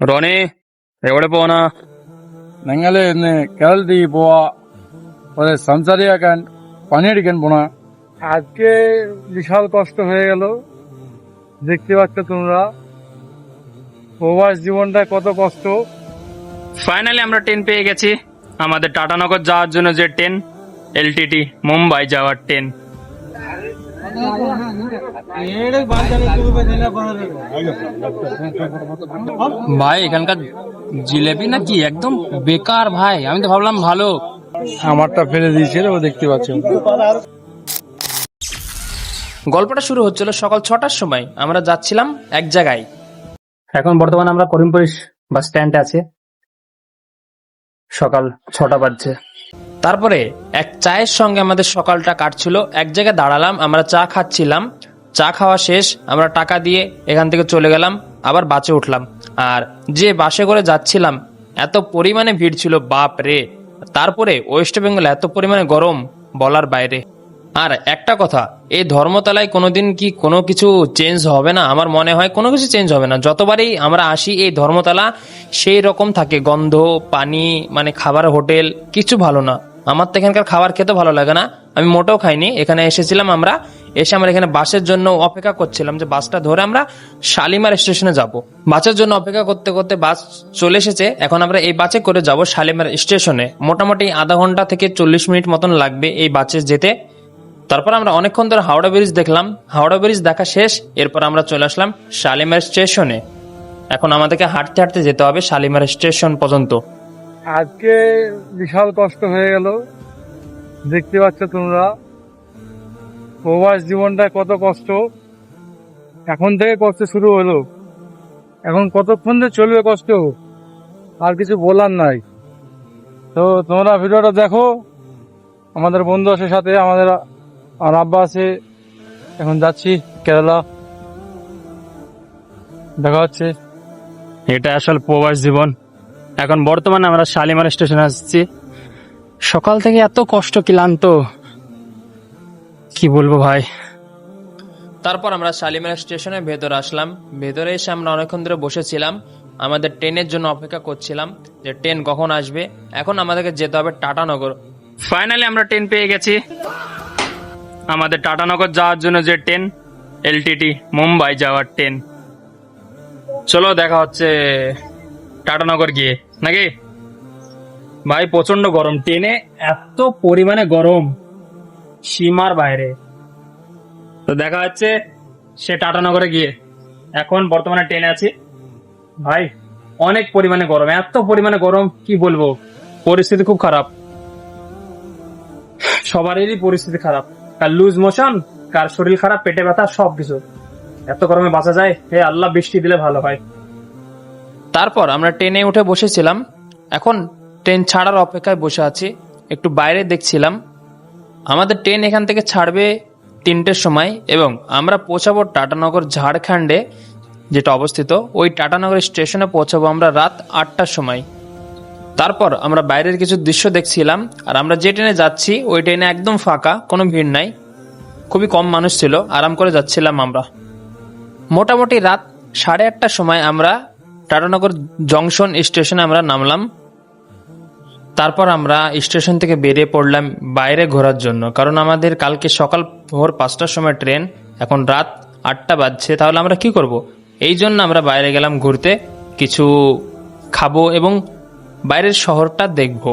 ರೋನಿ ಎವಡೆ ಪೋನ ഞങ്ങള് ഇന്ന് കേരളത്തിൽ പോവാ ഒരു സംസാരിക്കാൻ പണിയെടുക്കാൻ പോണ আজকে বিশাল কষ্ট হয়ে গেল। দেখতে পাচ্ছ তোমরা প্রবাস জীবনটা কত কষ্ট। ফাইনালি আমরা ট্রেন পেয়ে গেছি। আমাদের টাটানগর যাওয়ার জন্য যে ট্রেন, এলটিটি মুম্বাই যাওয়ার ট্রেন। ভাই এখানকার জিলেবি নাকি একদম বেকার ভাই, আমি তো ভাবলাম ভালো। আমারটা ফেলে দিয়েছিল, ও দেখতে পাচ্ছ। গল্পটা শুরু হচ্ছিল সকাল 6টার সময়। আমরা যাচ্ছিলাম এক জায়গায়। এখন বর্তমানে আমরা করিমপুর বাস স্ট্যান্ডে আছি। সকাল 6টা বাজছে। তারপরে এক চায়ের সঙ্গে আমাদের সকালটা কাটছিল। এক জায়গায় দাঁড়ালাম, আমরা চা খাচ্ছিলাম। চা খাওয়া শেষ, আমরা টাকা দিয়ে এখান থেকে চলে গেলাম, আবার বাসে উঠলাম। আর যে বাসে করে যাচ্ছিলাম এত পরিমাণে ভিড় ছিল, বাপ রে। তারপরে ওয়েস্ট বেঙ্গল এত পরিমাণে গরম বলার বাইরে। আর একটা কথা, এই ধর্মতলায় কোনোদিন কি কোনো কিছু চেঞ্জ হবে না? আমার মনে হয় কোনো কিছু চেঞ্জ হবে না। যতবারই আমরা আসি এই ধর্মতলা সেই রকম থাকে, গন্ধ, পানি, মানে খাবার, হোটেল কিছু ভালো না। আমার তো এখানকার খাবার খেতে ভালো লাগে না, আমি মোটেও খাইনি। এখানে এসেছিলাম আমরা, এসে আমরা এখানে বাসের জন্য অপেক্ষা করছিলাম যে বাসটা ধরে আমরা শালিমার স্টেশনে যাব। বাসের জন্য অপেক্ষা করতে করতে বাস চলে এসেছে। এখন আমরা এই বাসে করে যাব শালিমার স্টেশনে। মোটামুটি আধা ঘন্টা থেকে 40 মিনিট মতন লাগবে এই বাসে যেতে। তারপর আমরা অনেকক্ষণ ধরে হাওড়া ব্রিজ দেখলাম। হাওড়া ব্রিজ দেখা শেষ, এরপর আমরা চলে আসলাম শালিমার স্টেশনে। এখন আমাদেরকে হাঁটতে হাঁটতে যেতে হবে শালিমার স্টেশন পর্যন্ত। আজকে বিশাল কষ্ট হয়ে গেল। দেখতে পাচ্ছ তোমরা প্রবাস জীবনটা কত কষ্ট। এখন থেকে কষ্ট শুরু হলো, এখন কতক্ষণ যে চলবে কষ্ট আর কিছু বলার নাই। তো তোমরা ভিডিওটা দেখো। আমাদের বন্ধু আছে সাথে, আমাদের আর আব্বা আছে। এখন যাচ্ছি কেরালা, দেখা হচ্ছে। এটা আসল প্রবাস জীবন। এখন বর্তমানে আমরা শালিমার স্টেশনে আসছি। সকাল থেকে এত কষ্ট, ক্লান্ত, কি বলবো ভাই। তারপর আমরা শালিমার স্টেশনের ভেতরে আসলাম। ভেতরে এসে আমরা অনেকক্ষণ ধরে বসেছিলাম, আমাদের ট্রেনের জন্য অপেক্ষা করছিলাম যে ট্রেন কখন আসবে। এখন আমাদেরকে যেতে হবে টাটানগর। ফাইনালি আমরা ট্রেন পেয়ে গেছি। আমাদের টাটানগর যাওয়ার জন্য যে ট্রেন, এলটিটি মুম্বাই যাওয়ার ট্রেন। চলো দেখা হচ্ছে টাটানগর গিয়ে, নাকি? ভাই প্রচন্ড গরম, ট্রেনে এত পরিমাণে গরম সীমার বাইরে। তো দেখা হচ্ছে সে টাটানগরে গিয়ে। এখন বর্তমানে ট্রেনে আছি। ভাই অনেক পরিমাণে গরম, এত পরিমাণে গরম কি বলবো, পরিস্থিতি খুব খারাপ। সবারই পরিস্থিতি খারাপ, কার লুজ মোশন, কার শরীর খারাপ, পেটে ব্যথা, সবকিছু। এত গরমে বাঁচা যায়? হে আল্লাহ, বৃষ্টি দিলে ভালো হয়। তারপর আমরা ট্রেনে উঠে বসেছিলাম। এখন ট্রেন ছাড়ার অপেক্ষায় বসে আছি, একটু বাইরে দেখছিলাম। আমাদের ট্রেন এখান থেকে ছাড়বে 3টের সময় এবং আমরা পৌঁছাবো টাটানগর ঝাড়খণ্ডে, যেটা অবস্থিত। ওই টাটানগর স্টেশনে পৌঁছাবো আমরা রাত 8টার সময়। তারপর আমরা বাইরের কিছু দৃশ্য দেখছিলাম। আর আমরা যে ট্রেনে যাচ্ছি ওই ট্রেনে একদম ফাঁকা, কোনো ভিড় নাই, খুবই কম মানুষ ছিল, আরাম করে যাচ্ছিলাম আমরা। মোটামুটি রাত 8:30টার সময় আমরা টাটানগর জংশন স্টেশনে আমরা নামলাম। তারপর আমরা স্টেশন থেকে বেরিয়ে পড়লাম বাইরে ঘোরার জন্য, কারণ আমাদের কালকে সকাল ভোর 5টার সময় ট্রেন। এখন রাত 8টা বাজছে, তাহলে আমরা কি করব? এই জন্য আমরা বাইরে গেলাম ঘুরতে, কিছু খাবো এবং বাইরের শহরটা দেখবো।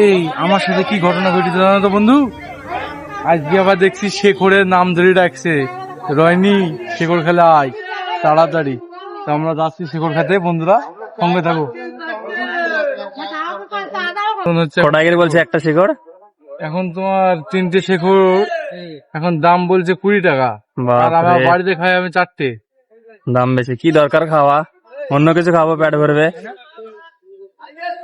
এই আমার সাথে কি ঘটনা ঘটেছে জানো তো বন্ধু? আজকে আবার দেখছি শেখরের নাম ধরে ডাকছে, রয়নি শেখর খেলে আয় তাড়াতাড়ি। তো আমরা যাচ্ছি শেখর খেতে, বন্ধুরা সঙ্গে থাকো। বলছে একটা শিকড় এখন তোমার 3টে শেখর, এখন দাম বলছে 20 টাকা। আর আমার বাড়িতে খাই আমি 4টে। দাম বেশি, কি দরকার খাওয়া, অন্য কিছু খাবো, পেট ভরবে।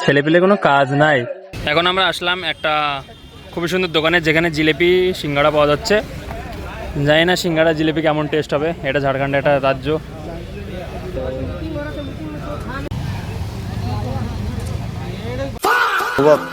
ছেলে পেলে কোনো কাজ নাই। এখন আমরা আসলাম একটা খুবই সুন্দর দোকানে, যেখানে জিলেপি সিঙ্গাড়া পাওয়া যাচ্ছে। জানি না সিঙ্গাড়া জিলেপি কেমন টেস্ট হবে। এটা ঝাড়খণ্ডের একটা রাজ্য।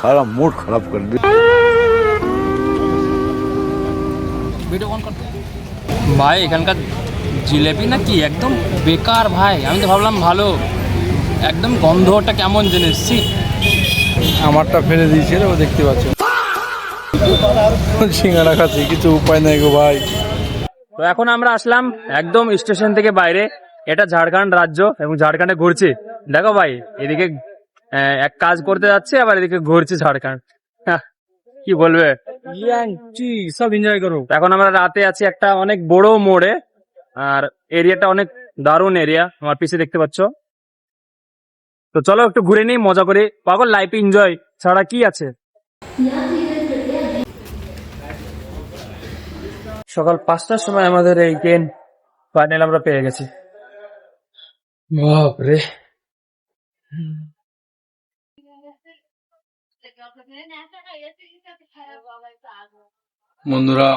सारा मूड खराब कर दिया। ভাই এখানকার জিলেপি নাকি একদম বেকার ভাই, আমি তো ভাবলাম ভালো। একদম গন্ধটা কেমন জিনিস ছি। আমারটা ফেলে দিয়েছে রে, ও দেখতে পাচ্ছ। সিঙ্গারা খাচ্ছি, কিছু উপায় নাই গো ভাই। তো এখন আমরা আসলাম একদম স্টেশন থেকে বাইরে। এটা ঝাড়খণ্ড রাজ্য এবং ঝাড়খণ্ডে ঘুরছি। দেখো ভাই, এদিকে এক কাজ করতে যাচ্ছে, আবার এদিকে ঘুরছি ঝাড়খণ্ড। কি বলবে, সব এনজয় করো। তো এখন আমরা রাতে আছি একটা অনেক বড় মোড়ে, আর এরিয়াটা অনেক দারুণ এরিয়া, আমার পিছে দেখতে পাচ্ছ। তো চলো একটু ঘুরে নিই, মজা করি। পাগল, লাইফ এনজয় ছাড়া কি আছে। সকাল 5টার সময় আমাদের এই ট্রেন ফাইনাল আমরা পেয়ে গেছি। বাপরে, বন্ধুরা,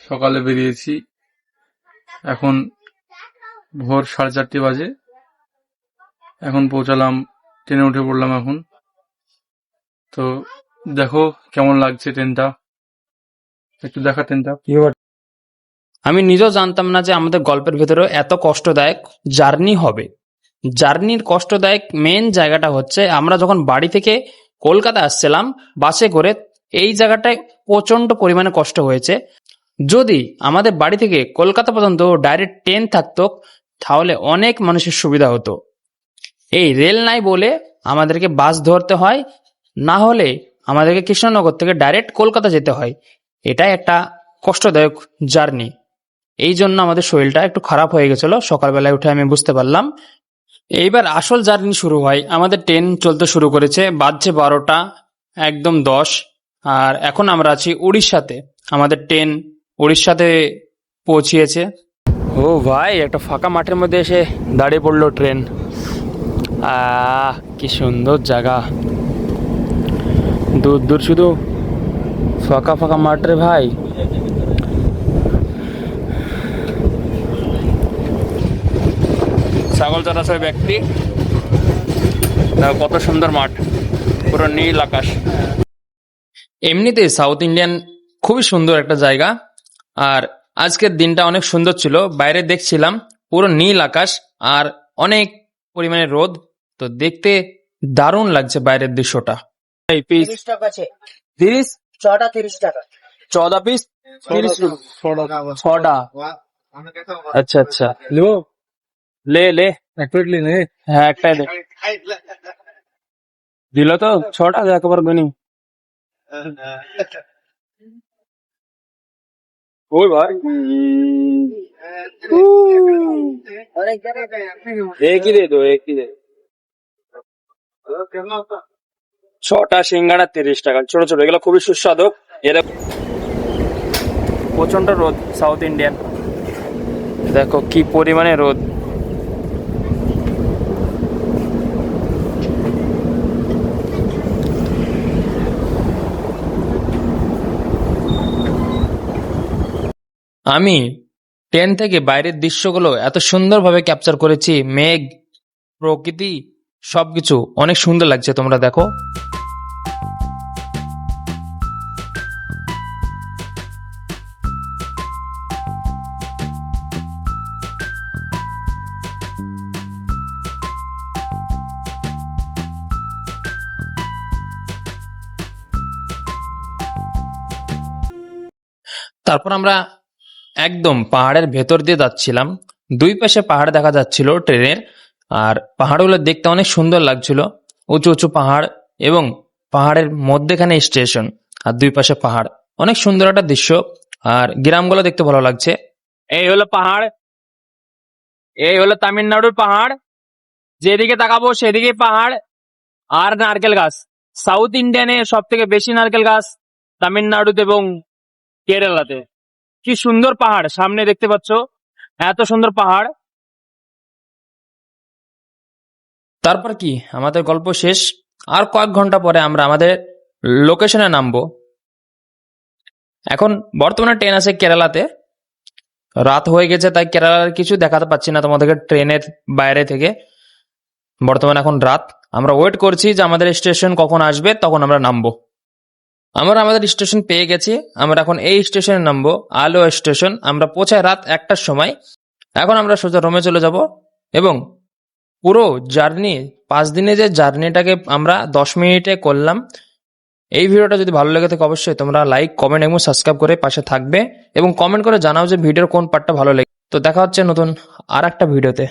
সকালে বেরিয়েছি, এখন ভোর 4:30 বাজে। এখন পৌঁছালাম, ট্রেনে উঠে পড়লাম এখন। তো দেখো কেমন লাগছে ট্রেনটা, একটু দেখা ট্রেনটা। আমি নিজেও জানতাম না যে আমাদের গল্পের ভেতরে এত কষ্টদায়ক জার্নি হবে। জার্নির কষ্টদায়ক মেন জায়গাটা হচ্ছে, আমরা যখন বাড়ি থেকে কলকাতা আসছিলাম বাসে করে, এই জায়গাটায় প্রচন্ড পরিমাণে কষ্ট হয়েছে। যদি আমাদের বাড়ি থেকে কলকাতা পর্যন্ত ডাইরেক্ট ট্রেন থাকতো, তাহলে অনেক মানুষের সুবিধা হতো। এই রেল নাই বলে আমাদেরকে বাস ধরতে হয়, না হলে আমাদেরকে কৃষ্ণনগর থেকে ডাইরেক্ট কলকাতা যেতে হয়। এটাই একটা কষ্টদায়ক জার্নি। এই জন্য আমাদের শরীরটা একটু খারাপ হয়ে গেছিল, সকালবেলায় উঠে আমি বুঝতে পারলাম। এইবার আসল জার্নি শুরু হয়, আমাদের ট্রেন চলতে শুরু করেছে, বাজছে 12টা একদম 10। আর এখন আমরা আছি উড়িষ্যাতে, আমাদের ট্রেন উড়িষ্যাতে পৌঁছিয়েছে। ও ভাই, একটা ফাঁকা মাঠের মধ্যে এসে দাঁড়িয়ে পড়লো ট্রেন। কি সুন্দর জায়গা, দূর দূর শুধু ফাঁকা ফাঁকা মাঠ রে ভাই। ছাগল চড়াছয় ব্যক্তি, কত সুন্দর মাঠ, পুরো নীল আকাশ। এমনিতে সাউথ ইন্ডিয়ান খুবই সুন্দর একটা জায়গা। আর আজকের দিনটা অনেক সুন্দর ছিল, বাইরে দেখছিলাম পুরো নীল আকাশ আর অনেক পরিমাণে রোদ। তো দেখতে দারুণ লাগছে বাইরের দৃশ্যটা। এই পিস 30 টাকা আছে 30, ছটা 30 টাকা 14 পিস 30 ছটা। আচ্ছা আচ্ছা, লো, লে লে, এক প্লেট নে। হ্যাঁ একটাই দে। দিল তো 6টা, একবার গুনি। ওই ভাই, অনেক জায়গায় एक ही दे दो, एक ही दे। 6টা সিঙ্গাড়া 30 টাকা, ছোট ছোট, এগুলো খুবই সুস্বাদু। এরা প্রচন্ড রোদ সাউথ ইন্ডিয়ান, দেখো কি পরিমাণে রোদ। আমি ট্রেন থেকে বাইরের দৃশ্যগুলো এত সুন্দরভাবে ক্যাপচার করেছি, মেঘ, প্রকৃতি, সবকিছু অনেক সুন্দর লাগছে, তোমরা দেখো। তারপর আমরা একদম পাহাড়ের ভেতর দিয়ে যাচ্ছিলাম, দুই পাশে পাহাড় দেখা যাচ্ছিল ট্রেনের। আর পাহাড়গুলো দেখতে অনেক সুন্দর লাগছিল, উঁচু উঁচু পাহাড় এবং পাহাড়ের মধ্যেখানে স্টেশন আর দুই পাশে পাহাড়, অনেক সুন্দর একটা দৃশ্য। আর গ্রামগুলো দেখতে ভালো লাগছে। এই হলো পাহাড়, এই হলো তামিলনাড়ুর পাহাড়, যেদিকে তাকাবো সেদিকে পাহাড় আর নারকেল গাছ। সাউথ ইন্ডিয়ানে সব থেকে বেশি নারকেল গাছ তামিলনাড়ুতে এবং কেরালাতে। কি সুন্দর পাহাড় সামনে দেখতে পাচ্ছ, এত সুন্দর পাহাড়। তারপর কি আমাদের গল্প শেষ। আর কয়েক ঘন্টা পরে আমরা আমাদের লোকেশনে নামবো। এখন বর্তমানে ট্রেন আছে কেরালাতে, রাত হয়ে গেছে তাই কেরালার কিছু দেখাতে পাচ্ছি না তোমাদেরকে ট্রেনের বাইরে থেকে। বর্তমানে এখন রাত, আমরা ওয়েট করছি যে আমাদের স্টেশন কখন আসবে, তখন আমরা নামবো। আমরা আমাদের স্টেশন পেয়ে গেছি, আমরা এখন এই স্টেশনে নামবো, আলো স্টেশন। আমরা পৌঁছাই রাত 1টার সময়। এখন আমরা সোজা রোমে চলে যাব এবং পুরো জার্নি 5 দিনে যে জার্নিটাকে আমরা 10 মিনিটে করলাম। এই ভিডিওটা যদি ভালো লেগে থাকে অবশ্যই তোমরা লাইক, কমেন্ট এবং সাবস্ক্রাইব করে পাশে থাকবে এবং কমেন্ট করে জানাও যে ভিডিওর কোন পার্টটা ভালো লেগে। তো দেখা হচ্ছে নতুন আর একটা ভিডিওতে।